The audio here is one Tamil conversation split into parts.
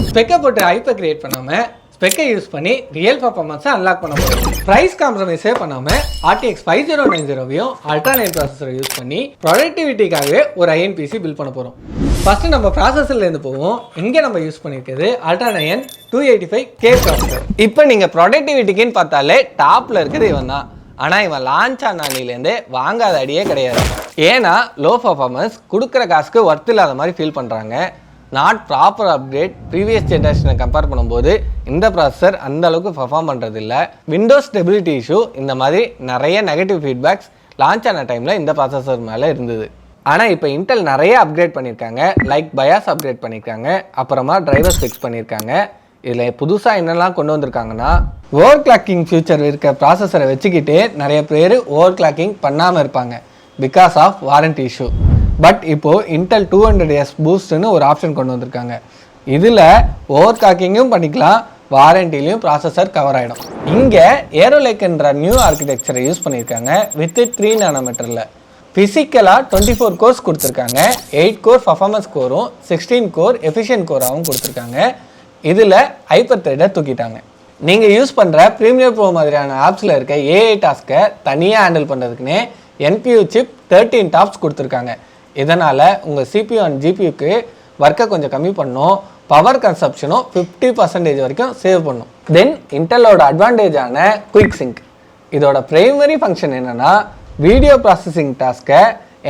ஸ்பெக்கை போட்டு ஹைப்பை கிரியேட் பண்ணாமல் ஸ்பெக்கை யூஸ் பண்ணி ரியல் பர்ஃபார்மன்ஸை அன்லாக் பண்ண போகிறோம். ப்ரைஸ் காம்ப்ரமைஸே பண்ணாமல் RTX 5090 அல்ட்ரா 9 ப்ராசஸரை யூஸ் பண்ணி ப்ரொடக்டிவிட்டிக்காகவே ஒரு INPC பில்ட் பண்ண போகிறோம். ஃபஸ்ட்டு நம்ம ப்ராசஸர்லேருந்து போவோம். இங்கே நம்ம யூஸ் பண்ணியிருக்கிறது அல்ட்ரா 9 285K ப்ராசஸர். இப்போ நீங்கள் ப்ரொடக்டிவிட்டிக்குன்னு பார்த்தாலே டாப்பில் இருக்குது இவன் தான். ஆனால் இவன் லான்ச் ஆனாலேருந்தே வாங்காத அடியே கிடையாது. ஏன்னா லோ பர்ஃபார்மன்ஸ் கொடுக்குற காசுக்கு ஒர்த் இல்லாத மாதிரி ஃபீல் பண்ணுறாங்க. நாட் ப்ராப்பர் அப்கிரேட் ப்ரீவியஸ் ஜென்ரேஷனை கம்பேர் பண்ணும்போது இந்த ப்ராசஸர் அந்த அளவுக்கு பர்ஃபார்ம் பண்ணுறது இல்லை. விண்டோஸ் ஸ்டெபிலிட்டி இஷ்யூ இந்த மாதிரி நிறைய நெகட்டிவ் ஃபீட்பேக்ஸ் லான்ச் ஆன டைமில் இந்த ப்ராசஸர் மேலே இருந்தது. ஆனால் இப்போ இன்டெல் நிறைய அப்கிரேட் பண்ணியிருக்காங்க. லைக் பயாஸ் அப்கிரேட் பண்ணியிருக்காங்க, அப்புறமா டிரைவர்ஸ் ஃபிக்ஸ் பண்ணியிருக்காங்க. இதில் புதுசாக என்னெல்லாம் கொண்டு வந்திருக்காங்கன்னா ஓவர் கிளாக்கிங் ஃபியூச்சர் இருக்க ப்ராசஸரை வச்சுக்கிட்டே நிறைய பேர் ஓவர் கிளாக்கிங் பண்ணாமல் இருப்பாங்க because of warranty issue. But இப்போது இன்டெல் 200S பூஸ்ட்னு ஒரு ஆப்ஷன் கொண்டு வந்திருக்காங்க. இதில் ஓவர் கிளாக்கிங்கும் பண்ணிக்கலாம், வாரண்டிலையும் ப்ராசஸர் கவர் ஆகிடும். இங்கே ஏரோலேக்ன்ற நியூ ஆர்கிடெக்சரை யூஸ் பண்ணியிருக்காங்க வித் 3 nm. ஃபிசிக்கலாக 24 கோர்ஸ் கொடுத்துருக்காங்க. 8 கோர் பர்ஃபார்மன்ஸ் கோரும் 16 கோர் எஃபிஷியன்ட் கோராகவும் கொடுத்துருக்காங்க. இதில் ஹைப்பர் த்ரெட்டை தூக்கிட்டாங்க. நீங்கள் யூஸ் பண்ணுற ப்ரீமியர் ப்ரோ மாதிரியான ஆப்ஸில் இருக்க AI டாஸ்க்கை தனியாக ஹேண்டில் பண்ணுறதுக்குன்னே NPU சிப் 13 டாப்ஸ் கொடுத்துருக்காங்க. இதனால் உங்கள் CPU அண்ட் GPUக்கு ஒர்க்கை கொஞ்சம் கம்மி பண்ணும், பவர் கன்சப்ஷனும் 50% வரைக்கும் சேவ் பண்ணும். தென் இன்டெலோட அட்வான்டேஜான குயிக் சிங்க். இதோட ப்ரைமரி ஃபங்க்ஷன் என்னென்னா வீடியோ ப்ராசஸிங் டாஸ்க்கை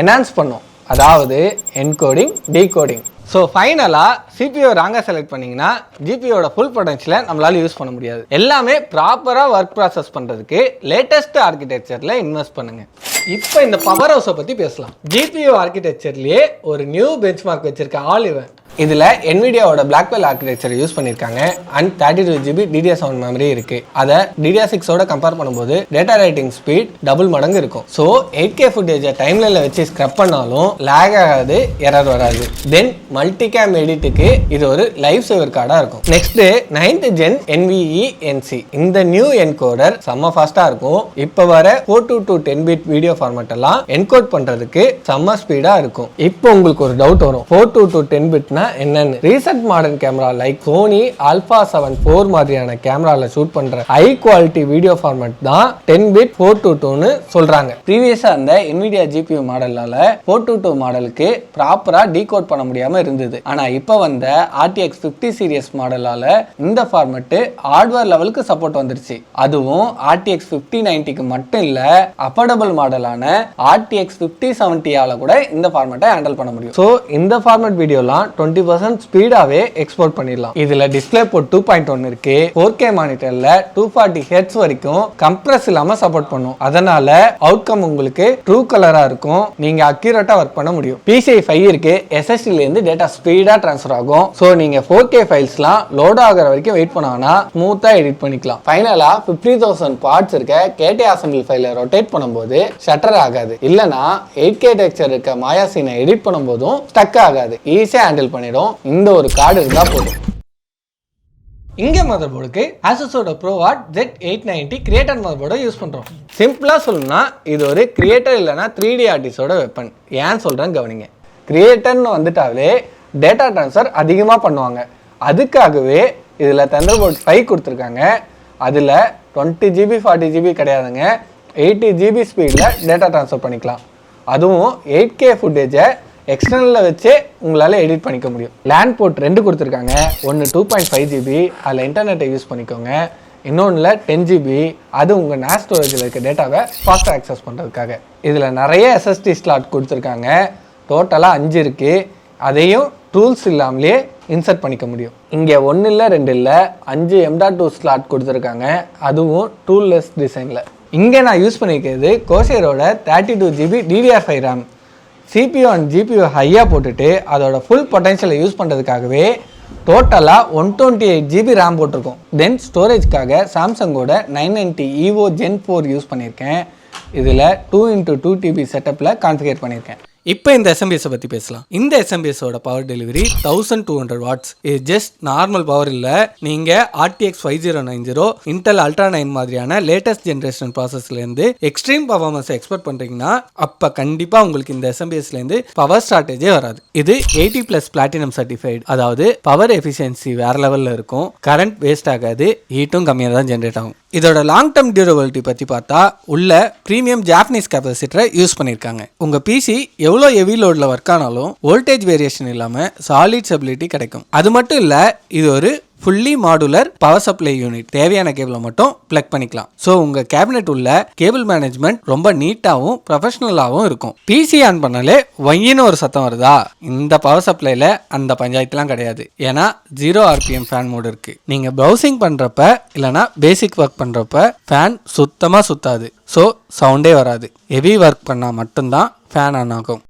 என்ஹான்ஸ் பண்ணும், அதாவது என்கோடிங் டீகோடிங். ஸோ ஃபைனலாக CPU ராங்காக செலக்ட் பண்ணிங்கன்னா GPUவோட ஃபுல் பொட்டன்ஷியலை நம்மளால் யூஸ் பண்ண முடியாது. எல்லாமே ப்ராப்பராக ஒர்க் ப்ராசஸ் பண்ணுறதுக்கு லேட்டஸ்ட் ஆர்கிடெக்சரில் இன்வெஸ்ட் பண்ணுங்கள். இப்போ இந்த பவர் ஹவுஸை பற்றி பேசலாம். GPU ஆர்கிடெக்சர்லேயே ஒரு நியூ பெஞ்ச் மார்க் வச்சிருக்க ஆல் இவன். இதில் NVIDIAவோட Blackwell ஆர்கிடெக்சர் யூஸ் பண்ணியிருக்காங்க அண்ட் 32GB DDR7 மெமரி இருக்குது. அதை DDR6ஓட கம்பேர் பண்ணும்போது டேட்டா ரைட்டிங் ஸ்பீட் டபுள் மடங்கு இருக்கும். ஸோ 8K ஃபுட்டேஜை டைம்லைனில் வச்சு ஸ்க்ரப் பண்ணாலும் லேக் ஆகாது, எரர் வராது. தென் மல்டி கேம் எடிட்டுக்கு இது ஒரு லைஃப் சேவர் கார்டாக இருக்கும். Next 9th Gen NVE NC. இந்த நியூ என்கோடர் செம்ம ஃபாஸ்ட்டாக இருக்கும். இப்போ வர 422 10-bit வீடியோ ஃபார்மேட் எல்லாம் என்கோட் பண்ணுறதுக்கு செம்ம ஸ்பீடாக இருக்கும். இப்போ உங்களுக்கு ஒரு டவுட் வரும், 422 10-bitனா என்னன்னு. Recent modern camera like Sony Alpha 7 IV மாதிரியான கேமரால ஷூட் பண்ற ஹை குவாலிட்டி வீடியோ ஃபார்மேட் தான் 10-bit 422ன்னு சொல்றாங்க. ப்ரீவியஸா அந்த NVIDIA GPU மாடலால 422 மாடலுக்கு ப்ராப்பரா டீகோட் பண்ண முடியாம இருந்தது. ஆனா இப்போ வந்த RTX 50 சீரிஸ் மாடலால இந்த ஃபார்மேட் ஹார்ட்வேர் லெவலுக்கு சப்போர்ட் வந்துருச்சு. அதுவும் RTX 5090க்கு மட்டும் இல்ல, அஃபோர்டபிள் மாடலான RTX 5070 கூட இந்த ஃபார்மேட்டை ஹேண்டில் பண்ண முடியும். ஸோ இந்த ஃபார்மேட் வீடியோலாம் 20% ஸ்பீடாவே எக்ஸ்போர்ட் பண்ணிடலாம். இதுல டிஸ்பிளே போர்ட் 2.1 இருக்கு. 4K மானிட்டர்ல 240 Hz வரைக்கும் கம்ப்ரஸ் இல்லாம சப்போர்ட் பண்ணும். அதனால அவுட்கம் உங்களுக்கு ட்ரூ கலரா இருக்கும், நீங்க அக்யூரேட்டா ஒர்க் பண்ண முடியும். PCI 5 இருக்கு. SSD ல இருந்து டேட்டா ஸ்பீடா ட்ரான்ஸ்ஃபர் ஆகும். சோ நீங்க 4K ஃபைல்ஸ்லாம் லோட் ஆகுற வரைக்கும் வெயிட் பண்ணாங்கன்னா ஸ்மூத்தா எடிட் பண்ணிக்கலாம். ஃபைனலா 50,000 பார்ட்ஸ் இருக்க KT அசெம்பிளி ஃபைலை ரொட்டேட் பண்ணும்போது ஷட்டர் ஆகாது. இல்லனா 8K டெக்ஸ்சர் இருக்க மாயா சீனை எடிட் பண்ணும்போதும் ஸ்டக் ஆகாது. ஈஸியா ஹேண்டில் பண்ணிடும். இந்த ஒரு கார்டு இருந்தா போதும். இங்கே மதர் போர்டுக்கு Asusோட ProArt Z890 கிரியேட்டர் மதர் போர்டை யூஸ் பண்ணுறோம். சிம்பிளாக சொல்லணும்னா இது ஒரு கிரியேட்டர் இல்லைனா 3D ஆர்டிஸ்டோட வெப்பன். ஏன் சொல்கிறேன்னு கவனிங்க. கிரியேட்டர்னு வந்துட்டாலே டேட்டா ட்ரான்ஸ்ஃபர் அதிகமாக பண்ணுவாங்க. அதுக்காகவே இதில் Thunderbolt 5 கொடுத்துருக்காங்க. அதில் 20GB 40GB கிடையாதுங்க, 80GB ஸ்பீடில் டேட்டா ட்ரான்ஸ்ஃபர் பண்ணிக்கலாம். அதுவும் 8K ஃபுட்டேஜை எக்ஸ்டர்னலில் வச்சு உங்களால் எடிட் பண்ணிக்க முடியும். லேண்ட் போர்ட் 2 கொடுத்துருக்காங்க. ஒன்று 2.5GB, அதில் இன்டர்நெட்டை யூஸ் பண்ணிக்கோங்க. இன்னொன்றில் 10GB, அது உங்கள் NAS ஸ்டோரேஜில் இருக்க டேட்டாவை ஃபாஸ்ட்டாக ஆக்சஸ் பண்ணுறதுக்காக. இதில் நிறைய SSD ஸ்லாட் கொடுத்துருக்காங்க. டோட்டலாக 5 இருக்குது. அதையும் டூல்ஸ் இல்லாமலே இன்சர்ட் பண்ணிக்க முடியும். இங்கே 1 இல்லை 2 இல்லை 5 M.2 ஸ்லாட் கொடுத்துருக்காங்க, அதுவும் டூல்லெஸ் டிசைனில். இங்கே நான் யூஸ் பண்ணிக்கிறது கோசேரோட 32GB DDR5 RAM. CPU and GPU ஹையாக போட்டுட்டு அதோட ஃபுல் பொட்டன்ஷியலை யூஸ் பண்ணுறதுக்காகவே டோட்டலாக 128GB RAM போட்டிருக்கோம். தென் ஸ்டோரேஜ்க்காக சாம்சங்கோட 990 EVO Gen 4 யூஸ் பண்ணியிருக்கேன். இதில் 2x2 TB செட்டப்பில் கான்ஃபிகர் பண்ணியிருக்கேன். இப்போ இந்த எஸ்எம்பிஎஸை பற்றி பேசலாம். இந்த எஸ்எம்பிஎஸோட பவர் டெலிவரி 1200 வாட்ஸ். இது ஜஸ்ட் நார்மல் பவர் இல்லை. நீங்கள் RTX 5090 இன்டெல் அல்ட்ரா 9 மாதிரியான லேட்டஸ்ட் ஜென்ரேஷன் ப்ராசஸ்லேருந்து எக்ஸ்ட்ரீம் பர்ஃபார்மன்ஸை எக்ஸ்பெக்ட் பண்ணுறீங்கன்னா அப்போ கண்டிப்பாக உங்களுக்கு இந்த எஸ்எம்பிஎஸ்லேருந்து பவர் ஷார்ட்டேஜே வராது. இது 80+ பிளாட்டினம் சர்டிஃபைடு. அதாவது பவர் எஃபிஷியன்சி வேற லெவலில் இருக்கும். கரண்ட் வேஸ்ட் ஆகாது. ஹீட்டும் கம்மியாக தான் ஜென்ரேட் ஆகும். இதோட லாங் டர்ம் டியூரபிலிட்டி பற்றி பார்த்தா உள்ள ப்ரீமியம் ஜாப்பனீஸ் கெப்பாசிட்டரை யூஸ் பண்ணியிருக்காங்க. உங்கள் பிசி எவ்வளோ ஹெவி லோடில் ஒர்க் ஆனாலும் வோல்டேஜ் வேரியேஷன் இல்லாமல் சாலிட் ஸ்டெபிலிட்டி கிடைக்கும். அது மட்டும் இல்லை, இது ஒரு fully modular power supply unit. தேவையான கேபிளை மட்டும் பிளக் பண்ணிக்கலாம். ஸோ உங்கள் கேபினெட் உள்ள கேபிள் மேனேஜ்மெண்ட் ரொம்ப நீட்டாகவும் ப்ரொஃபஷனலாகவும் இருக்கும். பிசி ஆன் பண்ணாலே ஒய்யின்னு ஒரு சத்தம் வருதா? இந்த பவர் சப்ளைல அந்த பஞ்சாயத்துலாம் கிடையாது. ஏன்னா 0 RPM ஃபேன் மோடு இருக்கு. நீங்கள் ப்ரௌசிங் பண்ணுறப்ப இல்லைனா பேசிக் ஒர்க் பண்ணுறப்ப ஃபேன் சுத்தமாக சுத்தாது. ஸோ சவுண்டே வராது. ஹெவி ஒர்க் பண்ணால் மட்டும்தான் ஃபேன் ஆன் ஆகும்.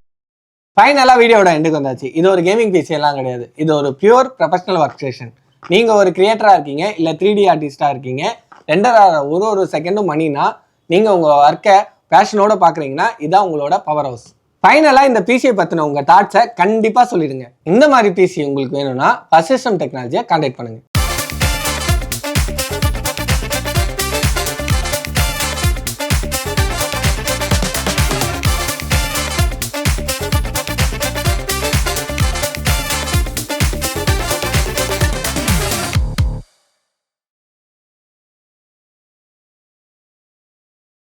ஃபைனலாக வீடியோட எண்டுக்கு வந்தாச்சு. இது ஒரு கேமிங் பிசி எல்லாம் கிடையாது. இது ஒரு பியூர் ப்ரொஃபஷனல் ஒர்க் ஸ்டேஷன். நீங்கள் ஒரு கிரியேட்டராக இருக்கீங்க, இல்லை 3D ஆர்டிஸ்டாக இருக்கீங்க, ரெண்டர் ஒரு செகண்டும் மணினா நீங்கள் உங்கள் ஒர்க்கை பேஷனோட பார்க்குறீங்கன்னா இதான் உங்களோட பவர் ஹவுஸ். ஃபைனலாக இந்த பிசியை பற்றின உங்கள் தாட்ஸை கண்டிப்பாக சொல்லிடுங்க. இந்த மாதிரி பிசி உங்களுக்கு வேணும்னா ஃபர்ஸ்ட் சிஸ்டம் டெக்னாலஜியை கான்டாக்ட் பண்ணுங்கள்.